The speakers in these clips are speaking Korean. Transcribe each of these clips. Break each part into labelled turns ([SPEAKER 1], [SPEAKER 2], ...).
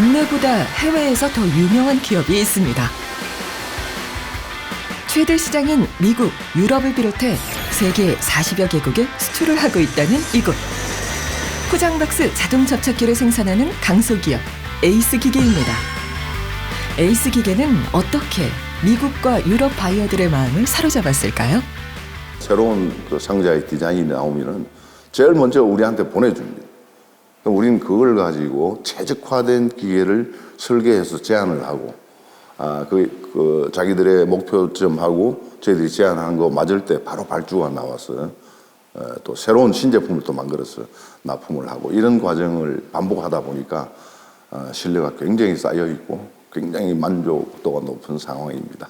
[SPEAKER 1] 국내보다 해외에서 더 유명한 기업이 있습니다. 최대 시장인 미국, 유럽을 비롯해 세계 40여 개국에 수출을 하고 있다는 이곳. 포장박스 자동 접착기를 생산하는 강소기업 에이스 기계입니다. 에이스 기계는 어떻게 미국과 유럽 바이어들의 마음을 사로잡았을까요?
[SPEAKER 2] 새로운 그 상자의 디자인이 나오면은 제일 먼저 우리한테 보내줍니다. 그럼 우리는 그걸 가지고 최적화된 기계를 설계해서 제안을 하고, 자기들의 목표점하고 저희들이 제안한 거 맞을 때 바로 발주가 나와서 또 새로운 신제품을 또 만들어서 납품을 하고, 이런 과정을 반복하다 보니까 신뢰가 굉장히 쌓여 있고 굉장히 만족도가 높은 상황입니다.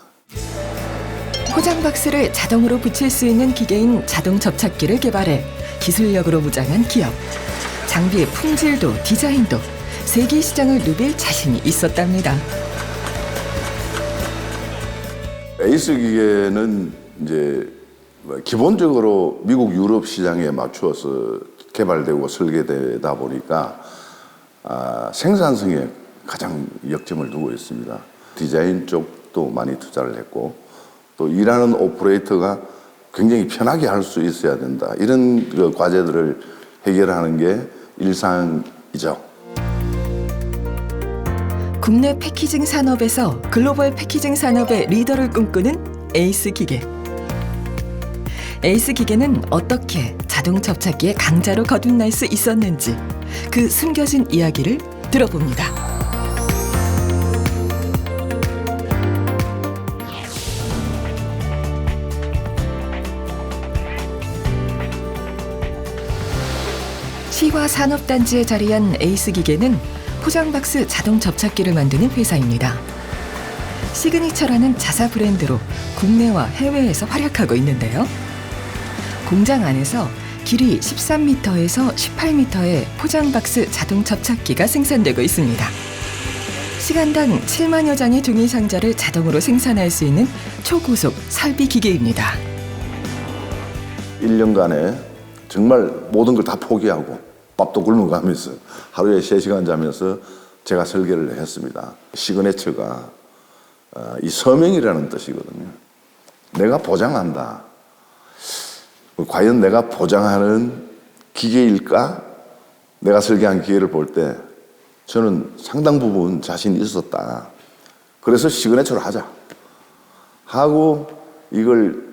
[SPEAKER 1] 포장박스를 자동으로 붙일 수 있는 기계인 자동 접착기를 개발해 기술력으로 무장한 기업. 장비의 품질도 디자인도 세계 시장을 누빌 자신이 있었답니다.
[SPEAKER 2] 에이스 기계는 이제 기본적으로 미국, 유럽 시장에 맞추어서 개발되고 설계되다 보니까 생산성에 가장 역점을 두고 있습니다. 디자인 쪽도 많이 투자를 했고, 또 일하는 오퍼레이터가 굉장히 편하게 할 수 있어야 된다. 이런 그 과제들을 해결하는 게 일상이죠.
[SPEAKER 1] 국내 패키징 산업에서 글로벌 패키징 산업의 리더를 꿈꾸는 에이스 기계. 에이스 기계는 어떻게 자동 접착기의 강자로 거듭날 수 있었는지 그 숨겨진 이야기를 들어봅니다. 시화산업단지에 자리한 에이스 기계는 포장박스 자동 접착기를 만드는 회사입니다. 시그니처라는 자사 브랜드로 국내와 해외에서 활약하고 있는데요. 공장 안에서 길이 13m에서 18m의 포장박스 자동 접착기가 생산되고 있습니다. 시간당 7만여 장의 종이 상자를 자동으로 생산할 수 있는 초고속 설비 기계입니다.
[SPEAKER 2] 1년간에 정말 모든 걸 다 포기하고 밥도 굶어가면서 하루에 3시간 자면서 제가 설계를 했습니다. 시그네처가 이 서명이라는 뜻이거든요. 내가 보장한다. 과연 내가 보장하는 기계일까? 내가 설계한 기계를 볼 때 저는 상당 부분 자신이 있었다. 그래서 시그네처를 하자 하고 이걸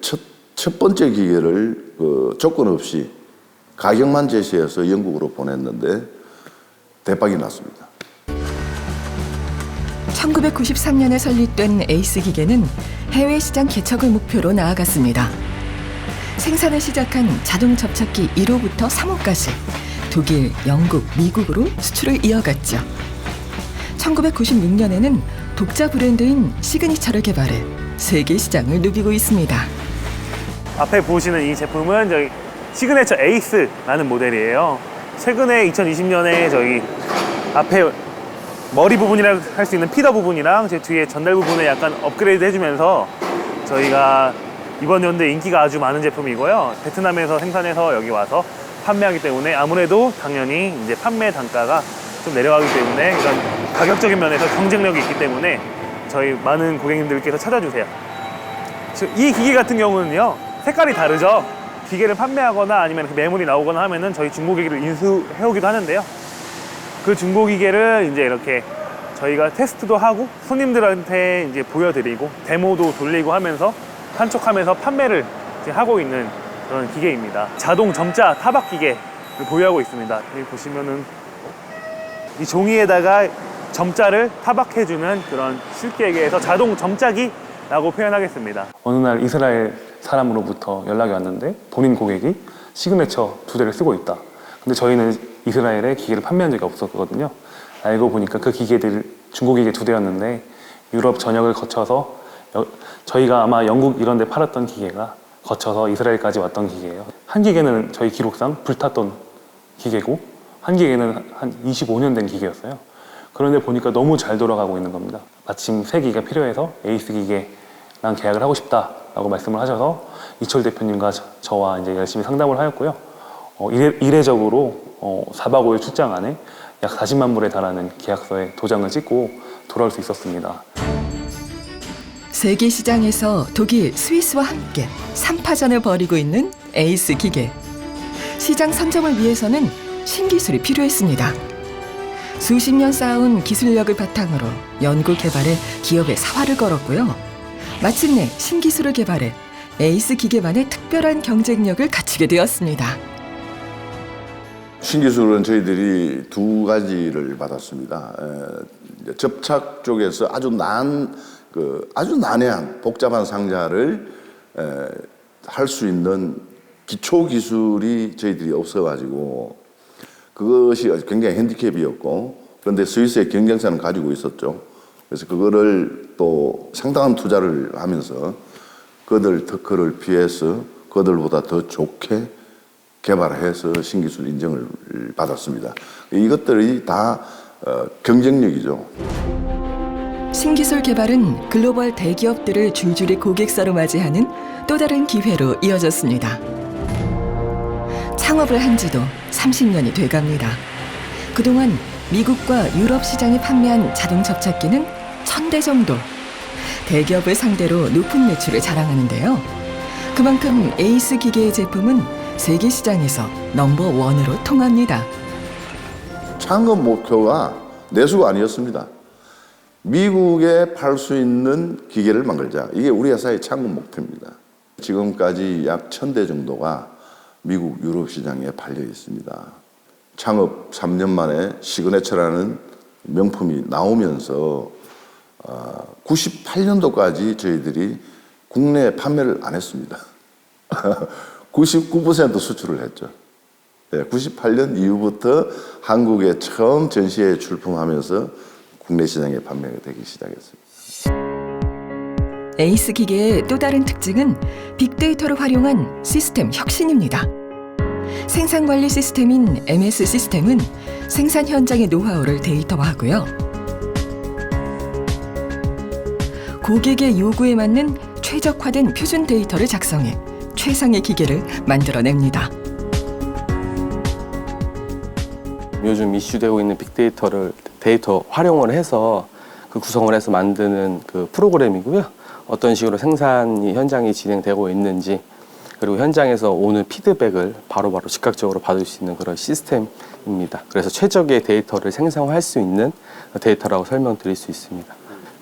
[SPEAKER 2] 첫 번째 기계를 조건 없이 가격만 제시해서 영국으로 보냈는데 대박이 났습니다.
[SPEAKER 1] 1993년에 설립된 에이스 기계는 해외 시장 개척을 목표로 나아갔습니다. 생산을 시작한 자동 접착기 1호부터 3호까지 독일, 영국, 미국으로 수출을 이어갔죠. 1996년에는 독자 브랜드인 시그니처를 개발해 세계 시장을 누비고 있습니다.
[SPEAKER 3] 앞에 보시는 이 제품은 저희 시그네처 에이스라는 모델이에요. 최근에 2020년에 저희 앞에 머리 부분이라 할 수 있는 피더 부분이랑 제 뒤에 전달 부분을 약간 업그레이드 해주면서 저희가 이번 연도에 인기가 아주 많은 제품이고요. 베트남에서 생산해서 여기 와서 판매하기 때문에 아무래도 당연히 이제 판매 단가가 좀 내려가기 때문에 이런 가격적인 면에서 경쟁력이 있기 때문에 저희 많은 고객님들께서 찾아주세요. 이 기계 같은 경우는요, 색깔이 다르죠. 기계를 판매하거나 아니면 그 매물이 나오거나 하면은 저희 중고기계를 인수해오기도 하는데요. 그 중고기계를 이제 이렇게 저희가 테스트도 하고 손님들한테 이제 보여드리고 데모도 돌리고 하면서 판촉하면서 판매를 이제 하고 있는 그런 기계입니다. 자동 점자 타박 기계를 보유하고 있습니다. 여기 보시면은 이 종이에다가 점자를 타박해주는 그런 실기에게서 자동 점자기라고 표현하겠습니다.
[SPEAKER 4] 어느 날 이스라엘 사람으로부터 연락이 왔는데 본인 고객이 시그네처 2대를 쓰고 있다. 근데 저희는 이스라엘에 기계를 판매한 적이 없었거든요. 알고 보니까 그 기계들 중고기계 2대였는데 유럽 전역을 거쳐서 저희가 아마 영국 이런 데 팔았던 기계가 거쳐서 이스라엘까지 왔던 기계예요. 한 기계는 저희 기록상 불탔던 기계고 한 기계는 한 25년 된 기계였어요. 그런데 보니까 너무 잘 돌아가고 있는 겁니다. 마침 새 기계가 필요해서 에이스 기계랑 계약을 하고 싶다라고 말씀을 하셔서 이철 대표님과 저와 이제 열심히 상담을 하였고요. 이례적으로 4박 5일 출장 안에 약 40만 불에 달하는 계약서에 도장을 찍고 돌아올 수 있었습니다.
[SPEAKER 1] 세계 시장에서 독일, 스위스와 함께 3파전을 벌이고 있는 에이스 기계. 시장 선점을 위해서는 신기술이 필요했습니다. 수십 년 쌓아온 기술력을 바탕으로 연구 개발에 기업에 사활을 걸었고요. 마침내 신기술을 개발해 에이스 기계만의 특별한 경쟁력을 갖추게 되었습니다.
[SPEAKER 2] 신기술은 저희들이 두 가지를 받았습니다. 이제 접착 쪽에서 아주 난해한 복잡한 상자를 할 수 있는 기초 기술이 저희들이 없어가지고 그것이 굉장히 핸디캡이었고, 그런데 스위스의 경쟁사는 가지고 있었죠. 그래서 그거를 또 상당한 투자를 하면서 그들 특허를 피해서 그들보다 더 좋게 개발해서 신기술 인정을 받았습니다. 이것들이 다 경쟁력이죠.
[SPEAKER 1] 신기술 개발은 글로벌 대기업들을 줄줄이 고객사로 맞이하는 또 다른 기회로 이어졌습니다. 창업을 한 지도 30년이 돼갑니다. 그동안 미국과 유럽 시장에 판매한 자동 접착기는 1000대 정도. 대기업을 상대로 높은 매출을 자랑하는데요. 그만큼 에이스 기계의 제품은 세계 시장에서 넘버원으로 통합니다.
[SPEAKER 2] 창업 목표가 내수가 아니었습니다. 미국에 팔 수 있는 기계를 만들자. 이게 우리 회사의 창업 목표입니다. 지금까지 약 1000대 정도가 미국, 유럽 시장에 팔려 있습니다. 창업 3년 만에 시그네처라는 명품이 나오면서 98년도까지 저희들이 국내에 판매를 안 했습니다. 99% 수출을 했죠. 98년 이후부터 한국에 처음 전시회에 출품하면서 국내 시장에 판매가 되기 시작했습니다.
[SPEAKER 1] 에이스 기계의 또 다른 특징은 빅데이터를 활용한 시스템 혁신입니다. 생산관리 시스템인 MS 시스템은 생산 현장의 노하우를 데이터화하고요. 고객의 요구에 맞는 최적화된 표준 데이터를 작성해 최상의 기계를 만들어냅니다.
[SPEAKER 5] 요즘 이슈되고 있는 데이터 활용을 해서 그 구성을 해서 만드는 그 프로그램이고요. 어떤 식으로 생산이 현장이 진행되고 있는지, 그리고 현장에서 오는 피드백을 바로바로 즉각적으로 받을 수 있는 그런 시스템입니다. 그래서 최적의 데이터를 생성할 수 있는 데이터라고 설명드릴 수 있습니다.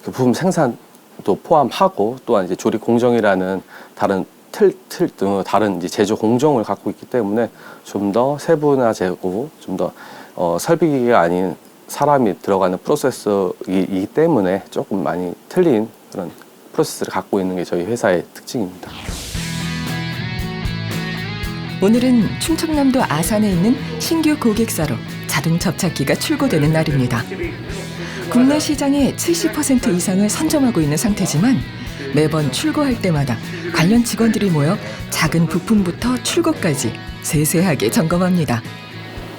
[SPEAKER 5] 그 부품 생산도 포함하고 또한 이제 조립 공정이라는 다른 다른 이제 제조 공정을 갖고 있기 때문에 좀 더 세분화되고 좀 더 설비기가 아닌 사람이 들어가는 프로세서이기 때문에 조금 많이 틀린 그런 프로세스를 갖고 있는 게 저희 회사의 특징입니다.
[SPEAKER 1] 오늘은 충청남도 아산에 있는 신규 고객사로 자동 접착기가 출고되는 날입니다. 국내 시장의 70% 이상을 선점하고 있는 상태지만 매번 출고할 때마다 관련 직원들이 모여 작은 부품부터 출고까지 세세하게 점검합니다.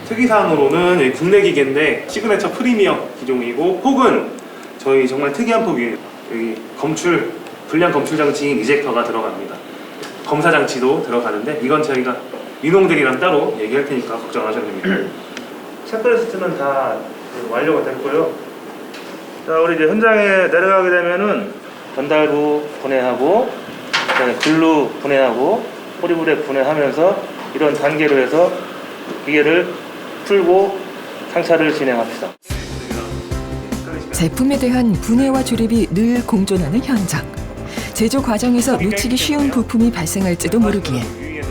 [SPEAKER 3] 특이사항으로는 국내 기계인데 시그네처 프리미엄 기종이고, 폭은 저희 정말 특이한 폭이에요. 여기 불량 검출 장치인 이젝터가 들어갑니다. 검사 장치도 들어가는데 이건 저희가 민홍들이랑 따로 얘기할 테니까 걱정 안 하셔도 됩니다. 체크리스트는 다 완료가 됐고요. 자, 우리 이제 현장에 내려가게 되면은 전달부 분해하고, 그다음에 글루 분해하고, 포리블랙 분해하면서 이런 단계로 해서 기계를 풀고 상차를 진행합시다.
[SPEAKER 1] 제품에 대한 분해와 조립이 늘 공존하는 현장. 제조 과정에서 놓치기 쉬운 부품이 발생할지도 모르기에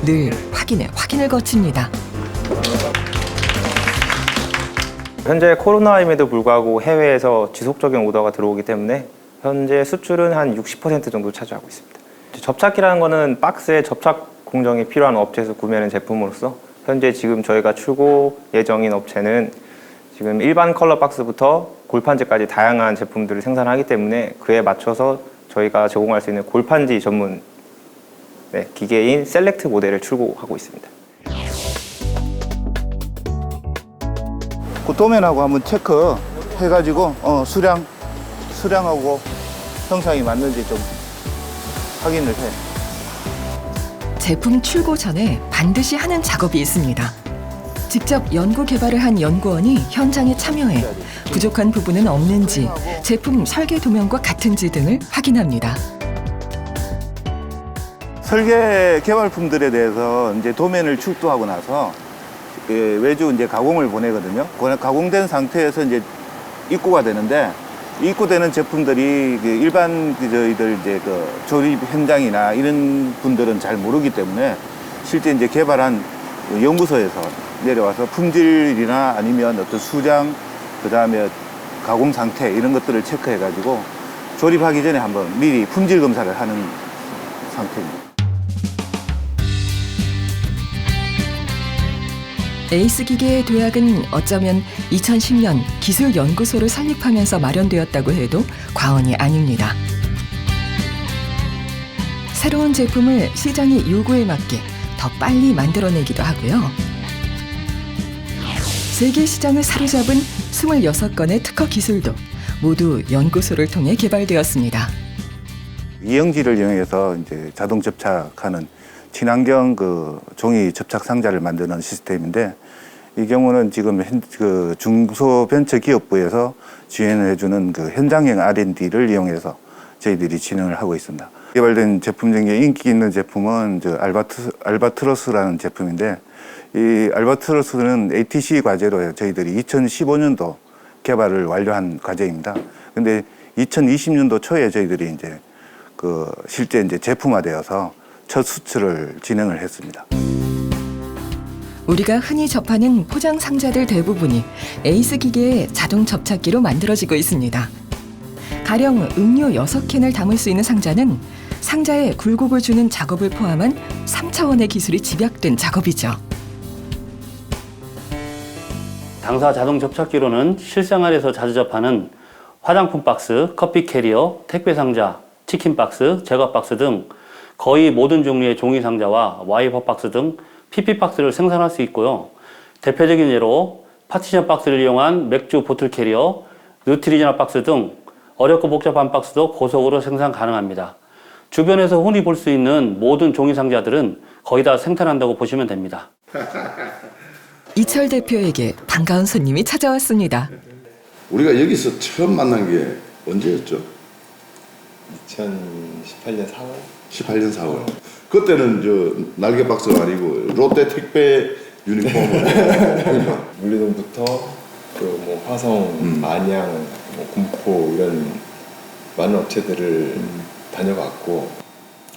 [SPEAKER 1] 늘 확인을 거칩니다.
[SPEAKER 6] 현재 코로나임에도 불구하고 해외에서 지속적인 오더가 들어오기 때문에 현재 수출은 한 60% 정도 차지하고 있습니다. 접착기라는 거는 박스에 접착 공정이 필요한 업체에서 구매하는 제품으로서 현재 지금 저희가 출고 예정인 업체는 지금 일반 컬러 박스부터 골판지까지 다양한 제품들을 생산하기 때문에 그에 맞춰서 저희가 제공할 수 있는 골판지 전문 기계인 셀렉트 모델을 출고하고 있습니다.
[SPEAKER 7] 그 도면하고 한번 체크해가지고 수량하고 형상이 맞는지 좀 확인을 해.
[SPEAKER 1] 제품 출고 전에 반드시 하는 작업이 있습니다. 직접 연구 개발을 한 연구원이 현장에 참여해 부족한 부분은 없는지, 제품 설계 도면과 같은지 등을 확인합니다.
[SPEAKER 7] 설계 개발품들에 대해서 이제 도면을 출두하고 나서 외주 이제 가공을 보내거든요. 가공된 상태에서 이제 입고가 되는데, 입고되는 제품들이 일반 저희들 이제 조립 현장이나 이런 분들은 잘 모르기 때문에 실제 이제 개발한 연구소에서 내려와서 품질이나 아니면 어떤 수량, 그 다음에 가공 상태 이런 것들을 체크해가지고 조립하기 전에 한번 미리 품질 검사를 하는 상태입니다.
[SPEAKER 1] 에이스 기계의 도약은 어쩌면 2010년 기술연구소를 설립하면서 마련되었다고 해도 과언이 아닙니다. 새로운 제품을 시장의 요구에 맞게 더 빨리 만들어내기도 하고요. 세계 시장을 사로잡은 26건의 특허 기술도 모두 연구소를 통해 개발되었습니다.
[SPEAKER 7] 이영지를 이용해서 이제 자동 접착하는 친환경 종이 접착 상자를 만드는 시스템인데, 이 경우는 지금 중소벤처기업부에서 지원해주는 현장형 R&D를 이용해서 저희들이 진행을 하고 있습니다. 개발된 제품 중에 인기 있는 제품은 알바트로스라는 제품인데, 이 알바트로스는 ATC 과제로 저희들이 2015년도 개발을 완료한 과제입니다. 근데 2020년도 초에 저희들이 이제 실제 이제 제품화되어서 첫 수출을 진행을 했습니다.
[SPEAKER 1] 우리가 흔히 접하는 포장 상자들 대부분이 에이스 기계의 자동 접착기로 만들어지고 있습니다. 가령 음료 6캔을 담을 수 있는 상자는 상자에 굴곡을 주는 작업을 포함한 3차원의 기술이 집약된 작업이죠.
[SPEAKER 8] 당사 자동 접착기로는 실생활에서 자주 접하는 화장품 박스, 커피 캐리어, 택배 상자, 치킨 박스, 제과 박스 등 거의 모든 종류의 종이 상자와 와이퍼 박스 등 PP 박스를 생산할 수 있고요. 대표적인 예로 파티션 박스를 이용한 맥주 보틀 캐리어, 뉴트리지널 박스 등 어렵고 복잡한 박스도 고속으로 생산 가능합니다. 주변에서 흔히 볼 수 있는 모든 종이 상자들은 거의 다 생산한다고 보시면 됩니다.
[SPEAKER 1] 이철 대표에게 반가운 손님이 찾아왔습니다.
[SPEAKER 2] 우리가 여기서 처음 만난 게 언제였죠?
[SPEAKER 9] 2018년 4월?
[SPEAKER 2] 18년 4월. 그때는 날개 박스가 아니고 롯데 택배 유니폼을
[SPEAKER 9] 물리동부터 뭐 화성, 안양, 뭐 군포 이런 많은 업체들을 다녀봤고,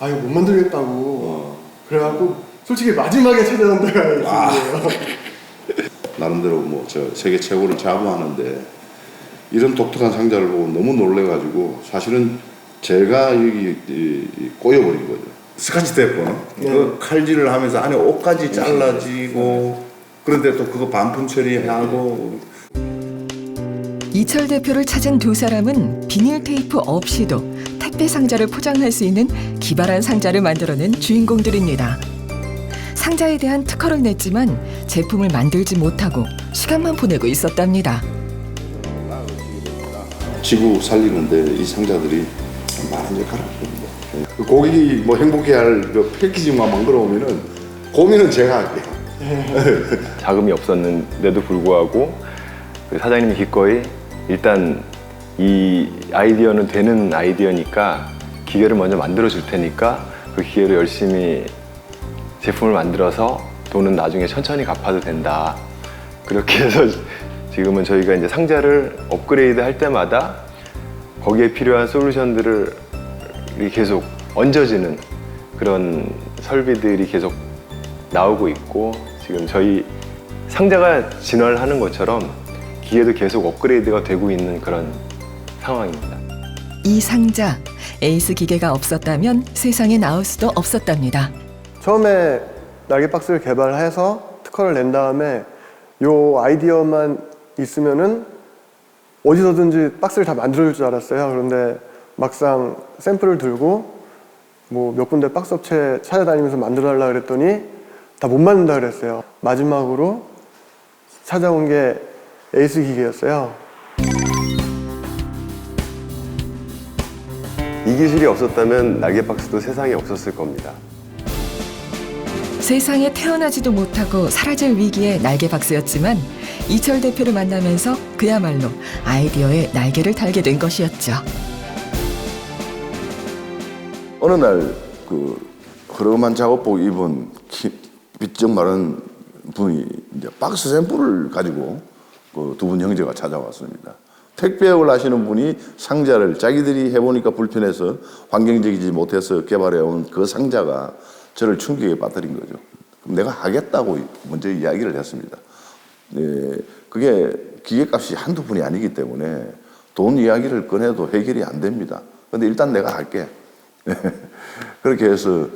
[SPEAKER 10] 아 이거 못 만들겠다고 그래갖고 솔직히 마지막에 찾아온 데가 있어요.
[SPEAKER 2] 나름대로 뭐 세계 최고를 자부하는데 이런 독특한 상자를 보고 너무 놀래가지고 사실은 제가 여기 꼬여버린 거죠. 스카치 테이프는 그 칼질을 하면서 안에 옷까지 잘라지고, 그런데 또 그거 반품 처리하고.
[SPEAKER 1] 이철 대표를 찾은 두 사람은 비닐 테이프 없이도 택배 상자를 포장할 수 있는 기발한 상자를 만들어낸 주인공들입니다. 상자에 대한 특허를 냈지만 제품을 만들지 못하고 시간만 보내고 있었답니다.
[SPEAKER 2] 지구 살리는데 이 상자들이 많은 역할을 합니다. 고객이 뭐 행복해할 패키지만 만들어 오면은 고민은 제가 할게요.
[SPEAKER 9] 자금이 없었는데도 불구하고 사장님이 기꺼이 일단 이 아이디어는 되는 아이디어니까 기계를 먼저 만들어 줄 테니까 그 기계로 열심히 제품을 만들어서 돈은 나중에 천천히 갚아도 된다. 그렇게 해서 지금은 저희가 이제 상자를 업그레이드 할 때마다 거기에 필요한 솔루션들을 계속 얹어지는 그런 설비들이 계속 나오고 있고, 지금 저희 상자가 진화를 하는 것처럼 기계도 계속 업그레이드가 되고 있는 그런 상황입니다.
[SPEAKER 1] 이 상자, 에이스 기계가 없었다면 세상에 나올 수도 없었답니다.
[SPEAKER 10] 처음에 날개 박스를 개발해서 특허를 낸 다음에 요 아이디어만 있으면은 어디서든지 박스를 다 만들어줄 줄 알았어요. 그런데 막상 샘플을 들고 뭐 몇 군데 박스 업체 찾아다니면서 만들어달라 그랬더니 다 못 만든다 그랬어요. 마지막으로 찾아온 게 에이스 기계였어요.
[SPEAKER 9] 이 기술이 없었다면 날개 박스도 세상에 없었을 겁니다.
[SPEAKER 1] 세상에 태어나지도 못하고 사라질 위기의 날개박스였지만 이철 대표를 만나면서 그야말로 아이디어의 날개를 달게 된 것이었죠.
[SPEAKER 2] 어느 날 그 허름한 작업복 입은 비쩍 마른 분이 이제 박스 샘플을 가지고 그 두 분 형제가 찾아왔습니다. 택배업을 하시는 분이 상자를 자기들이 해보니까 불편해서 환경적이지 못해서 개발해온 그 상자가 저를 충격에 빠뜨린 거죠. 그럼 내가 하겠다고 먼저 이야기를 했습니다. 네, 그게 기계값이 한두 푼이 아니기 때문에 돈 이야기를 꺼내도 해결이 안 됩니다. 근데 일단 내가 할게. 그렇게 해서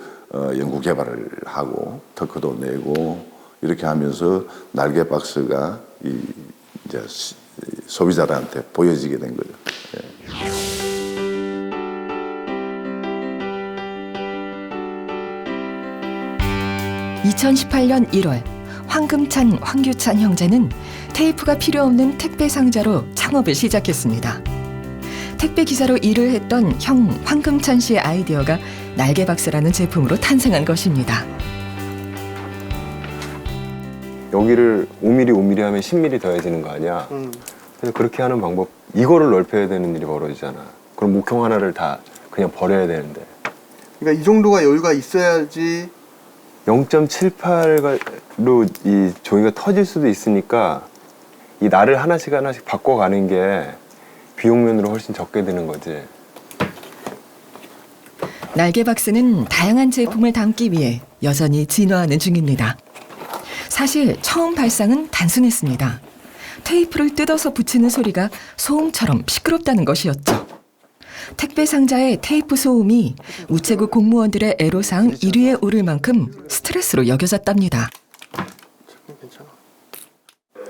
[SPEAKER 2] 연구 개발을 하고 특허도 내고 이렇게 하면서 날개 박스가 이제 소비자들한테 보여지게 된 거죠.
[SPEAKER 1] 2018년 1월 황규찬 형제는 테이프가 필요 없는 택배 상자로 창업을 시작했습니다. 택배 기사로 일을 했던 형 황금찬 씨의 아이디어가 날개박스라는 제품으로 탄생한 것입니다.
[SPEAKER 9] 여기를 5mm 하면 10mm 더해지는 거 아니야? 그래서 그렇게 하는 방법, 이거를 넓혀야 되는 일이 벌어지잖아. 그럼 목형 하나를 다 그냥 버려야 되는데.
[SPEAKER 10] 그러니까 이 정도가 여유가 있어야지.
[SPEAKER 9] 0.78로 이 종이가 터질 수도 있으니까 이 날을 하나씩 바꿔가는 게 비용면으로 훨씬 적게 드는 거지.
[SPEAKER 1] 날개박스는 다양한 제품을 담기 위해 여전히 진화하는 중입니다. 사실 처음 발상은 단순했습니다. 테이프를 뜯어서 붙이는 소리가 소음처럼 시끄럽다는 것이었죠. 택배 상자의 테이프 소음이 우체국 공무원들의 애로사항 1위에 오를 만큼 스트레스로 여겨졌답니다.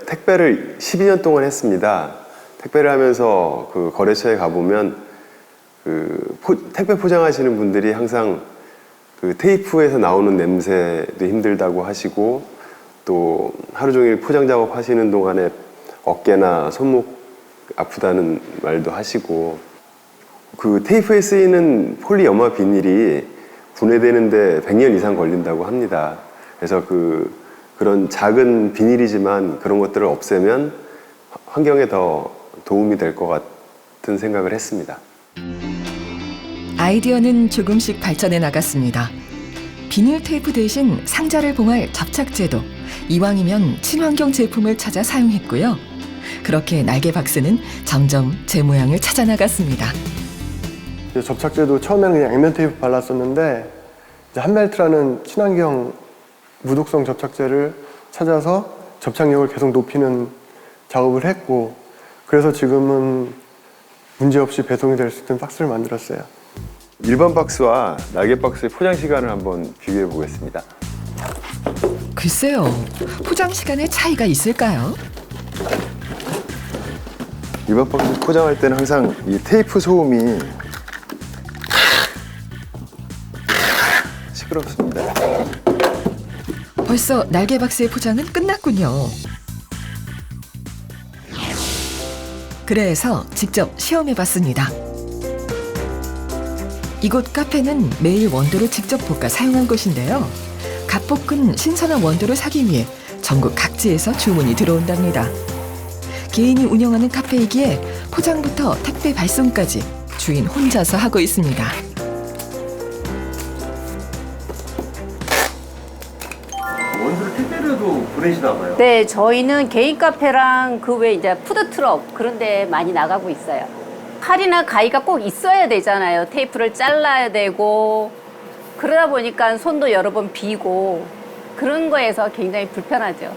[SPEAKER 9] 택배를 12년 동안 했습니다. 택배를 하면서 그 거래처에 가보면 택배 포장하시는 분들이 항상 그 테이프에서 나오는 냄새도 힘들다고 하시고, 또 하루 종일 포장 작업 하시는 동안에 어깨나 손목 아프다는 말도 하시고, 그 테이프에 쓰이는 폴리염화 비닐이 분해되는데 100년 이상 걸린다고 합니다. 그래서 그런 작은 비닐이지만 그런 것들을 없애면 환경에 더 도움이 될 것 같은 생각을 했습니다.
[SPEAKER 1] 아이디어는 조금씩 발전해 나갔습니다. 비닐 테이프 대신 상자를 봉할 접착제도, 이왕이면 친환경 제품을 찾아 사용했고요. 그렇게 날개박스는 점점 제 모양을 찾아 나갔습니다.
[SPEAKER 10] 접착제도 처음에는 그냥 액면 테이프 발랐었는데 이제 한멜트라는 친환경 무독성 접착제를 찾아서 접착력을 계속 높이는 작업을 했고, 그래서 지금은 문제없이 배송이 될 수 있는 박스를 만들었어요.
[SPEAKER 9] 일반 박스와 날개 박스의 포장 시간을 한번 비교해 보겠습니다.
[SPEAKER 1] 글쎄요, 포장 시간에 차이가 있을까요?
[SPEAKER 9] 일반 박스 포장할 때는 항상 이 테이프 소음이 시끄럽습니다.
[SPEAKER 1] 벌써 날개박스의 포장은 끝났군요. 그래서 직접 시험해봤습니다. 이곳 카페는 매일 원두를 직접 볶아 사용한 곳인데요. 갓 볶은 신선한 원두를 사기 위해 전국 각지에서 주문이 들어온답니다. 개인이 운영하는 카페이기에 포장부터 택배 발송까지 주인 혼자서 하고 있습니다.
[SPEAKER 9] 원두를 택배로도 보내시나 봐요.
[SPEAKER 11] 네, 저희는 개인 카페랑 그 외에 이제 푸드트럭 그런 데 많이 나가고 있어요. 칼이나 가위가 꼭 있어야 되잖아요. 테이프를 잘라야 되고, 그러다 보니까 손도 여러 번 비고 그런 거에서 굉장히 불편하죠.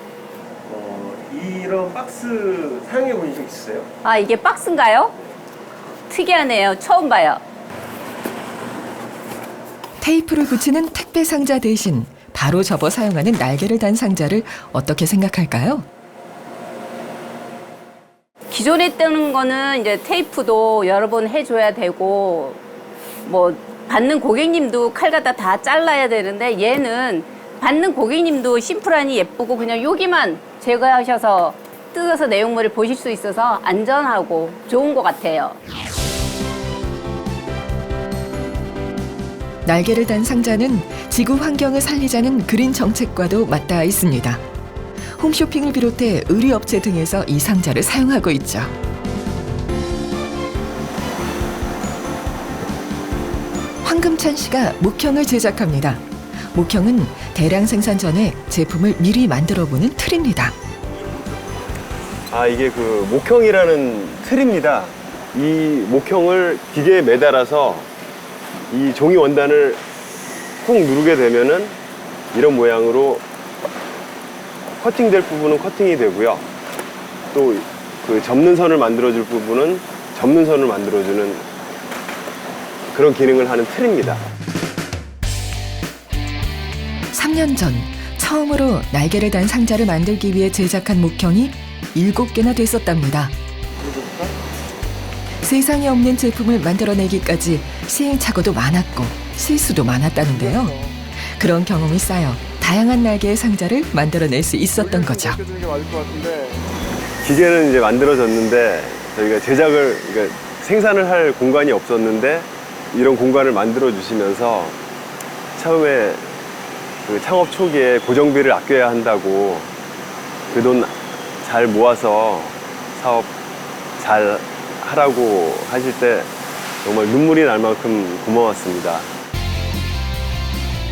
[SPEAKER 10] 이런 박스 사용해 보신 적 있으세요?
[SPEAKER 11] 아, 이게 박스인가요? 특이하네요. 처음 봐요.
[SPEAKER 1] 테이프를 붙이는 택배 상자 대신 바로 접어 사용하는 날개를 단 상자를 어떻게 생각할까요?
[SPEAKER 11] 기존에 뜨는 거는 이제 테이프도 여러 번 해줘야 되고, 뭐 받는 고객님도 칼 갖다 다 잘라야 되는데, 얘는 받는 고객님도 심플하니 예쁘고 그냥 여기만 제거하셔서 뜯어서 내용물을 보실 수 있어서 안전하고 좋은 것 같아요.
[SPEAKER 1] 날개를 단 상자는 지구 환경을 살리자는 그린 정책과도 맞닿아 있습니다. 홈쇼핑을 비롯해 의류업체 등에서 이 상자를 사용하고 있죠. 황금찬 씨가 목형을 제작합니다. 목형은 대량 생산 전에 제품을 미리 만들어보는 틀입니다.
[SPEAKER 9] 아, 이게 그 목형이라는 틀입니다. 이 목형을 기계에 매달아서 이 종이 원단을 꾹 누르게 되면은 이런 모양으로 커팅될 부분은 커팅이 되고요. 또 그 접는 선을 만들어줄 부분은 접는 선을 만들어주는 그런 기능을 하는 틀입니다.
[SPEAKER 1] 3년 전 처음으로 날개를 단 상자를 만들기 위해 제작한 목형이 7개나 됐었답니다. 세상에 없는 제품을 만들어내기까지 시행착오도 많았고 실수도 많았다는데요. 그런 경험이 쌓여 다양한 날개의 상자를 만들어낼 수 있었던 거죠.
[SPEAKER 9] 기계는 이제 만들어졌는데 저희가 그러니까 생산을 할 공간이 없었는데 이런 공간을 만들어 주시면서 처음에 그 창업 초기에 고정비를 아껴야 한다고 그 돈 잘 모아서 사업 잘 하라고 하실 때 정말 눈물이 날 만큼 고마웠습니다.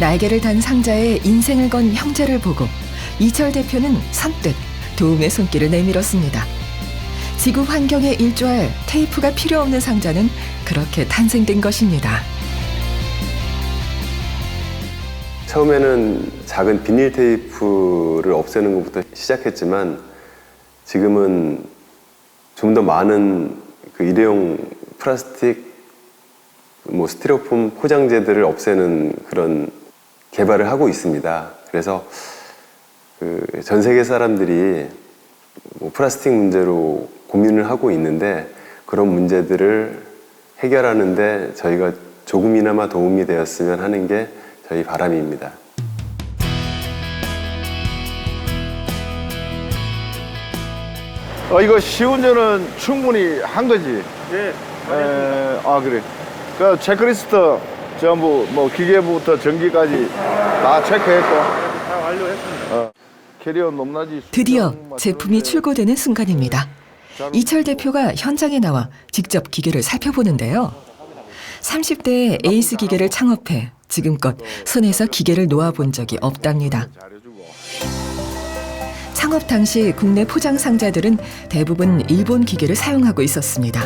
[SPEAKER 1] 날개를 단 상자에 인생을 건 형제를 보고 이철 대표는 선뜻 도움의 손길을 내밀었습니다. 지구 환경에 일조할 테이프가 필요 없는 상자는 그렇게 탄생된 것입니다.
[SPEAKER 9] 처음에는 작은 비닐 테이프를 없애는 것부터 시작했지만 지금은 좀 더 많은 그 일회용 플라스틱, 스티로폼 포장재들을 없애는 그런 개발을 하고 있습니다. 그래서 그 전 세계 사람들이 플라스틱 문제로 고민을 하고 있는데 그런 문제들을 해결하는데 저희가 조금이나마 도움이 되었으면 하는 게 저희 바람입니다.
[SPEAKER 2] 이거 시운전은 충분히 한 거지?
[SPEAKER 3] 네.
[SPEAKER 2] 그래. 그 체크리스트 전부 기계부터 전기까지 다 체크했고.
[SPEAKER 3] 다 완료했습니다.
[SPEAKER 2] 캐리어 높낮이.
[SPEAKER 1] 드디어 제품이 출고되는 순간입니다. 이철 대표가 현장에 나와 직접 기계를 살펴보는데요. 30대에 에이스 기계를 창업해 지금껏 손에서 기계를 놓아본 적이 없답니다. 창업 당시 국내 포장 상자들은 대부분 일본 기계를 사용하고 있었습니다.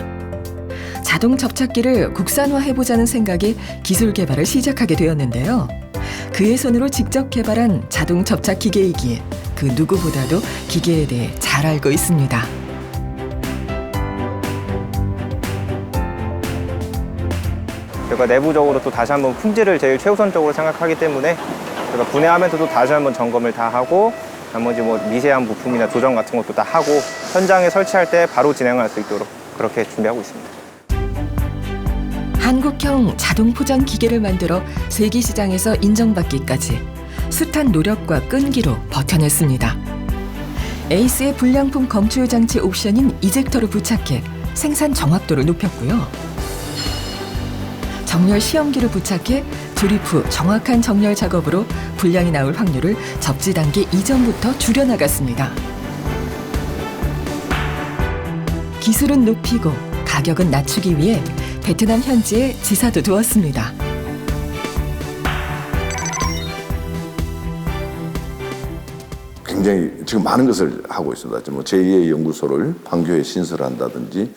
[SPEAKER 1] 자동 접착기를 국산화해보자는 생각에 기술 개발을 시작하게 되었는데요. 그의 손으로 직접 개발한 자동 접착 기계이기에 그 누구보다도 기계에 대해 잘 알고 있습니다.
[SPEAKER 6] 저희가 내부적으로 또 다시 한번 품질을 제일 최우선적으로 생각하기 때문에 저희가 분해하면서도 다시 한번 점검을 다 하고 나머지 미세한 부품이나 조정 같은 것도 다 하고 현장에 설치할 때 바로 진행할 수 있도록 그렇게 준비하고 있습니다.
[SPEAKER 1] 한국형 자동 포장 기계를 만들어 세계 시장에서 인정받기까지 숱한 노력과 끈기로 버텨냈습니다. 에이스의 불량품 검출 장치 옵션인 이젝터를 부착해 생산 정확도를 높였고요. 정렬 시험기를 부착해 조립 후 정확한 정렬 작업으로 불량이 나올 확률을 접지 단계 이전부터 줄여나갔습니다. 기술은 높이고 가격은 낮추기 위해 베트남 현지에 지사도 두었습니다.
[SPEAKER 2] 굉장히 지금 많은 것을 하고 있습니다. 제2의 연구소를 판교에 신설한다든지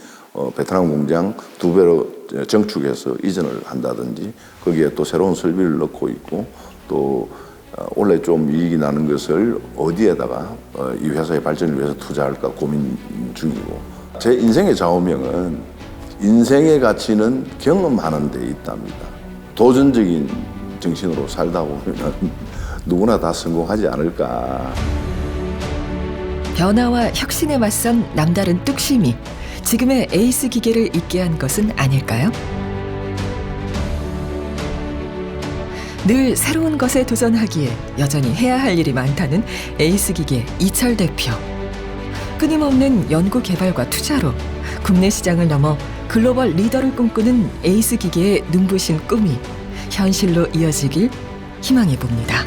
[SPEAKER 2] 베트남 공장 2배로 정축해서 이전을 한다든지 거기에 또 새로운 설비를 넣고 있고 또 원래 좀 이익이 나는 것을 어디에다가 이 회사의 발전을 위해서 투자할까 고민 중이고 제 인생의 좌우명은 인생의 가치는 경험하는 데 있답니다. 도전적인 정신으로 살다 보면 누구나 다 성공하지 않을까.
[SPEAKER 1] 변화와 혁신에 맞선 남다른 뚝심이 지금의 에이스 기계를 있게 한 것은 아닐까요? 늘 새로운 것에 도전하기에 여전히 해야 할 일이 많다는 에이스 기계 이철 대표. 끊임없는 연구 개발과 투자로 국내 시장을 넘어 글로벌 리더를 꿈꾸는 에이스 기계의 눈부신 꿈이 현실로 이어지길 희망해 봅니다.